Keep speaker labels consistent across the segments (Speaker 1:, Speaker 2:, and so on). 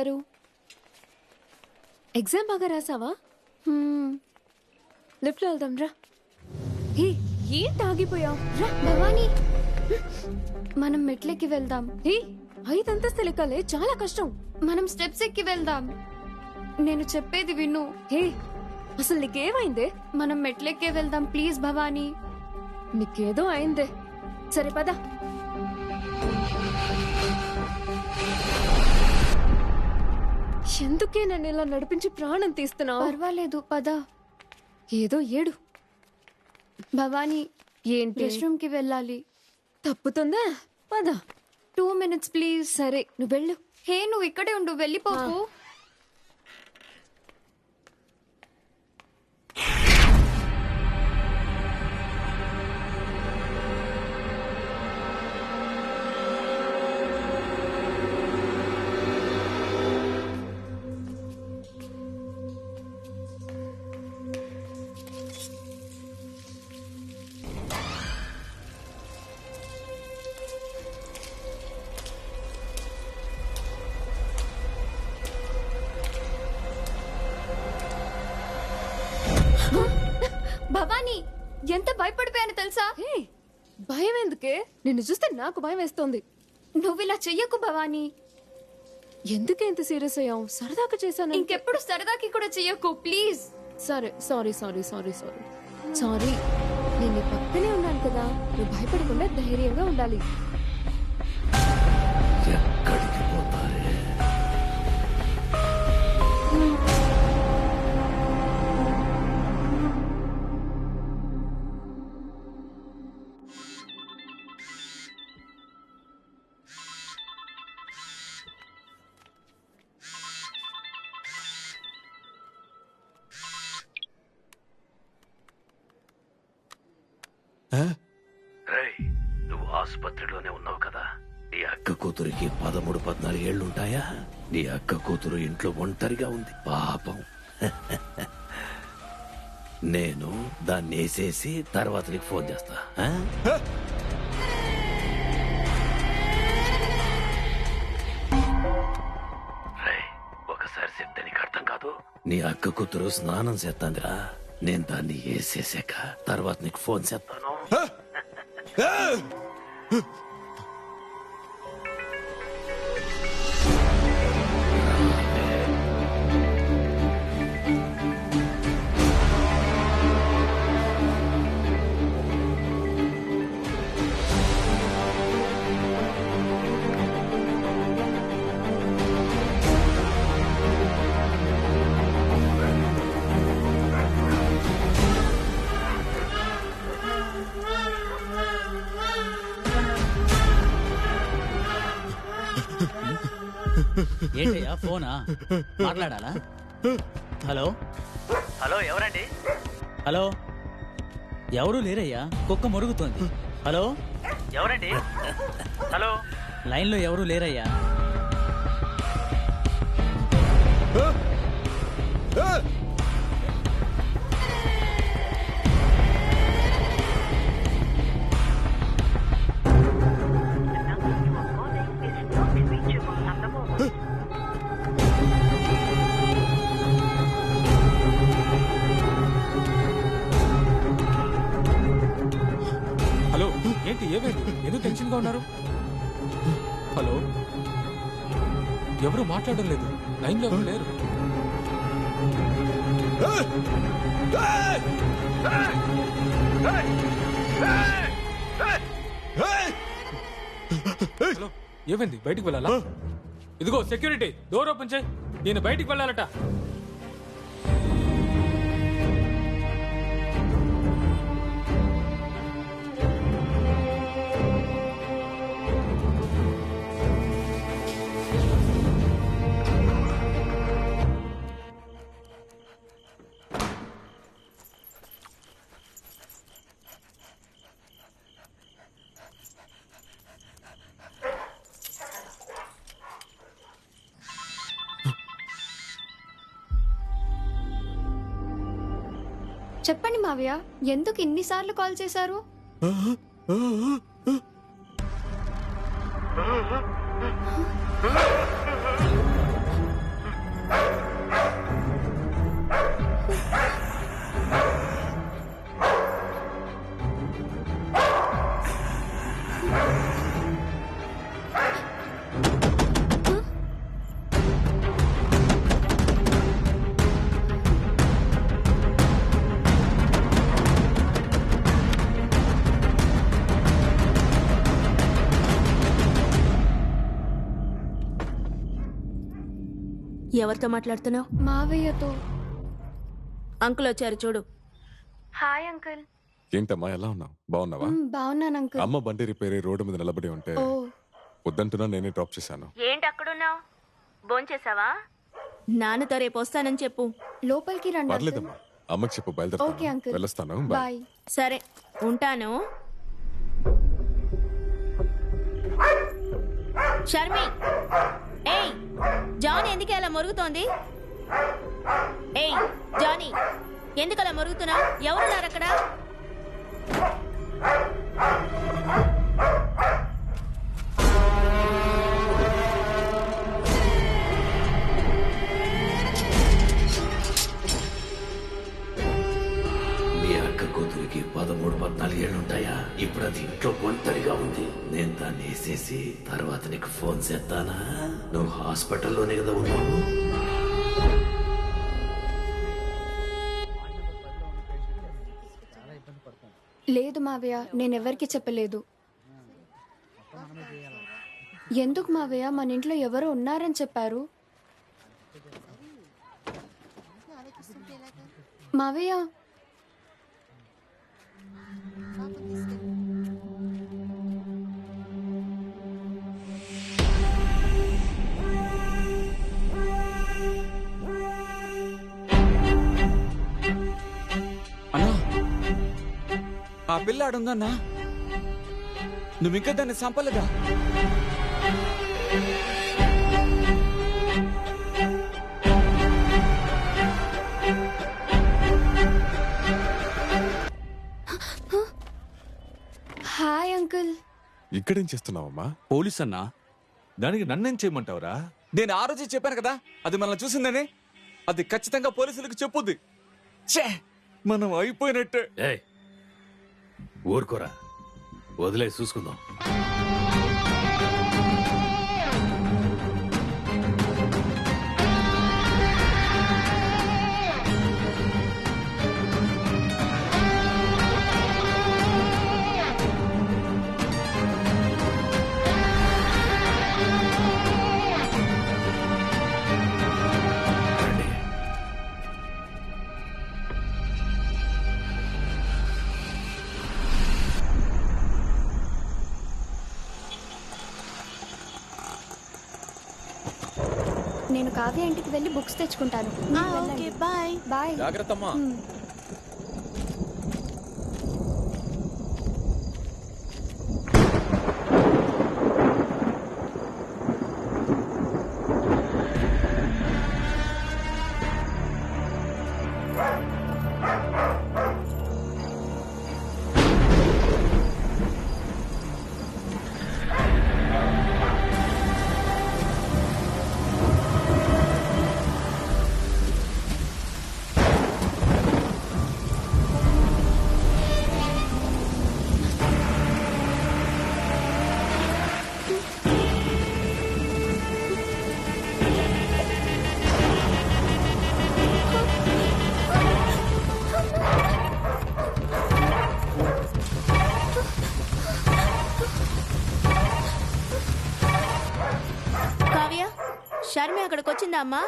Speaker 1: చేశారు? ఎగ్జామ్ బాగా రాసావా? లిఫ్ట్లో వెళ్దాం రా. హే, ఏంటి ఆగిపోయావు? రా
Speaker 2: భవానీ, మనం మెట్లెక్కి వెళ్దాం.
Speaker 1: హే, 5 అంతస్తులు ఎక్కాలే, చాలా కష్టం.
Speaker 2: మనం స్టెప్స్ ఎక్కి వెళ్దాం. నేను చెప్పేది విను.
Speaker 1: హే, అసలు నీకేమైందే?
Speaker 2: మనం మెట్లెక్కే వెళ్దాం ప్లీజ్ భవానీ.
Speaker 1: నీకేదో అయిందే. సరే పద. ఎందుకే నన్ను ఇలా నడిపించి ప్రాణం తీస్తున్నావు?
Speaker 2: పర్వాలేదు పద.
Speaker 1: ఏదో ఏడు.
Speaker 2: భవానీ,
Speaker 1: ఏంటి?
Speaker 2: రెస్ట్ రూమ్ కి వెళ్ళాలి.
Speaker 1: తప్పుతుందా? పద.
Speaker 2: 2 minutes ప్లీజ్.
Speaker 1: సరే, నువ్వు వెళ్ళు.
Speaker 2: హే, నువ్వు ఇక్కడే ఉండు, వెళ్ళిపోకు. భవానీ, ఎంత భయపడిపోయాను తెలుసా?
Speaker 1: హే, భయం ఎందుకే? నిన్ను చూస్తే నాకు భయం వేస్తోంది.
Speaker 2: నువ్వు ఇలా చెయ్యకు భవానీ.
Speaker 1: ఎందుకే ఇంత సీరియస్ అయ్యావు? సరదాగా చేశాను.
Speaker 2: ఇంకెప్పుడు సరదాకి కూడా చెయ్యకు ప్లీజ్.
Speaker 1: సరే, సారీ. నేను నీ పక్కనే ఉన్నాను కదా, నువ్వు భయపడకుండా ధైర్యంగా ఉండాలి.
Speaker 3: ఎక్కడికి పోతారే? రేయ్, నువ్వు ఆసుపత్రిలోనే ఉన్నావు కదా. నీ అక్క కూతురికి 13-14 ఏళ్లుంటాయా? నీ అక్క కూతురు ఇంట్లో ఒంటరిగా ఉంది పాపం. నేను దాన్ని వేసేసి తర్వాత నీకు ఫోన్ చేస్తా. రేయ్, ఒకసారి చెప్తే నీకు అర్థం కాదు. నీ అక్క కూతురు స్నానం చేస్తాందిరా. నేను దాన్ని వేసేసాక తర్వాత నీకు ఫోన్ చేస్తాను.
Speaker 4: ఏంటయ్యా ఫోనా? మాట్లాడాలా? హలో హలో, ఎవరండి? హలో, ఎవరూ లేరయ్యా, కుక్క మొరుగుతోంది. హలో, ఎవరండి? హలో, లైన్లో ఎవరూ లేరయ్యా.
Speaker 5: హలో, ఏంటి ఏమైంది? ఎందుకు టెన్షన్ గా ఉన్నారు? హలో, ఎవరు మాట్లాడడం లేదు, లైన్ లో ఎవరు లేరు. హలో, ఏమైంది? బయటికి వెళ్ళాలా? ఇదిగో సెక్యూరిటీ, డోర్ ఓపెన్ చేయి. నేను బయటికి వెళ్ళాలట.
Speaker 2: చెప్పండి మావయ్య, ఎందుకు ఇన్నిసార్లు కాల్ చేశారు?
Speaker 6: ఎవరితో మాట్లాడుతున్నావు?
Speaker 2: మావయ్యతో.
Speaker 6: అంకుల్ వచ్చారు చూడు.
Speaker 2: Hi uncle.
Speaker 7: ఏంటమ్మా ఎలా ఉన్నావు? బాగున్నావా?
Speaker 2: బాగున్నాను అంకుల్.
Speaker 7: అమ్మ బండి రిపేర్ రోడ్డు మీద నిలబడి ఉంటే
Speaker 2: ఓ
Speaker 7: వద్దంటున్నా నేనే డ్రాప్ చేశాను.
Speaker 6: ఏంటి అక్కడున్నావు? భోంచేసావా? నాన్నతో రేపు వస్తానని చెప్పు.
Speaker 2: లోపలికి రండి అంకుల్.
Speaker 7: పర్లేదమ్మా, అమ్మకి చెప్పు
Speaker 2: ఓకే
Speaker 7: బయలుదేరుతాను.
Speaker 2: అంకుల్.
Speaker 7: వెళ్ళొస్తాను. బాయ్.
Speaker 2: బాయ్.
Speaker 6: సరే ఉంటాను. షర్మి, ఏయ్ జానీ ఎందుకు అలా మొరుగుతోంది? ఏయ్ జానీ ఎందుకు అలా మొరుగుతున్నావు? ఎవరున్నారు అక్కడ?
Speaker 3: నీ అక్క కూతురికి 13-14 ఏళ్ళుంటాయా? ఇప్పుడు అది ఇంట్లో ఒంటరిగా ఉంది. నేను దాన్ని వేసేసి తర్వాత నీకు ఫోన్ చేస్తానా? నువ్వు హాస్పిటల్లోనే కదా ఉన్నావు.
Speaker 2: లేదు మావయ్య, నేనెవరికి చెప్పలేదు. ఎందుకు మావయ్య? మన ఇంట్లో ఎవరో ఉన్నారని చెప్పారు. మావయ్య
Speaker 8: అన్నా, ఆ పిల్లాడుందన్నా, నువ్వింకా దాన్ని చంపలేదా?
Speaker 2: Hi uncle.
Speaker 7: ఇక్కడేం చేస్తున్నావమ్మా?
Speaker 9: పోలీస్ అన్నా, దానికి నన్నేం చేయమంటావురా?
Speaker 8: నేను ఆ రోజే చెప్పాను కదా, అది మనల్ని చూసిందని. అది ఖచ్చితంగా పోలీసులకు చెప్పుద్ది. ఛే, మనం అయిపోయినట్టే.
Speaker 3: ఏయ్ ఊరుకోరా, వదిలే చూసుకుందాం. రండి.
Speaker 2: నేను కావ్య ఇంటికి వెళ్ళి బుక్స్ తెచ్చుకుంటాను. మీరు వెళ్ళండి.
Speaker 6: బాయ్.
Speaker 2: బాయ్.
Speaker 8: జాగ్రత్తమ్మా.
Speaker 6: కావ్య, షర్మి అక్కడికి వచ్చిందా అమ్మా?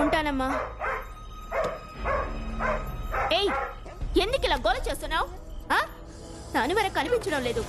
Speaker 6: ఉంటానమ్మా. ఏయ్ ఎందుకు ఇలా గోల చేస్తున్నావు? నాని వరకు కనిపించడం లేదు.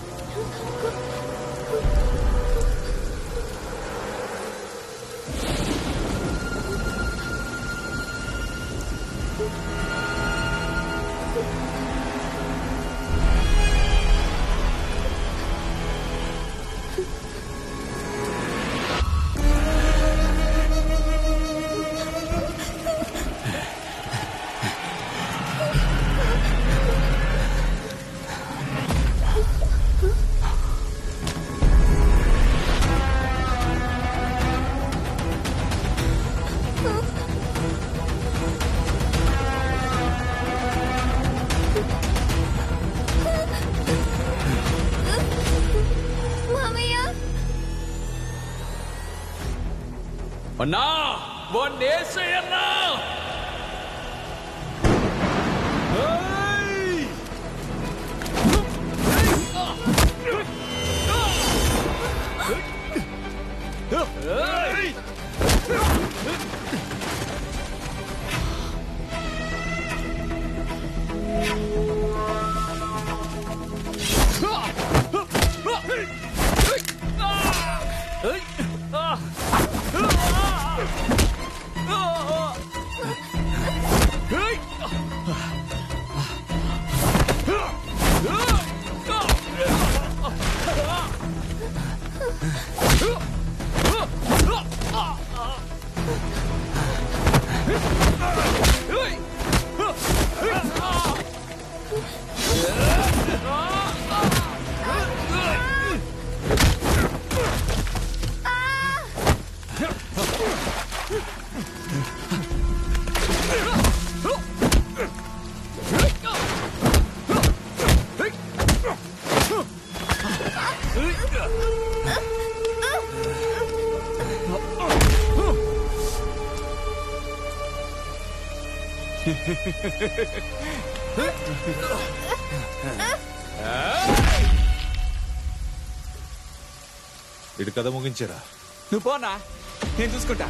Speaker 9: అన్నా, వాణ్ణేసేయన్నా! ఏయ్! ఇటు కథ ముగించారా?
Speaker 8: నువ్వు పోనా, నేను చూసుకుంటా.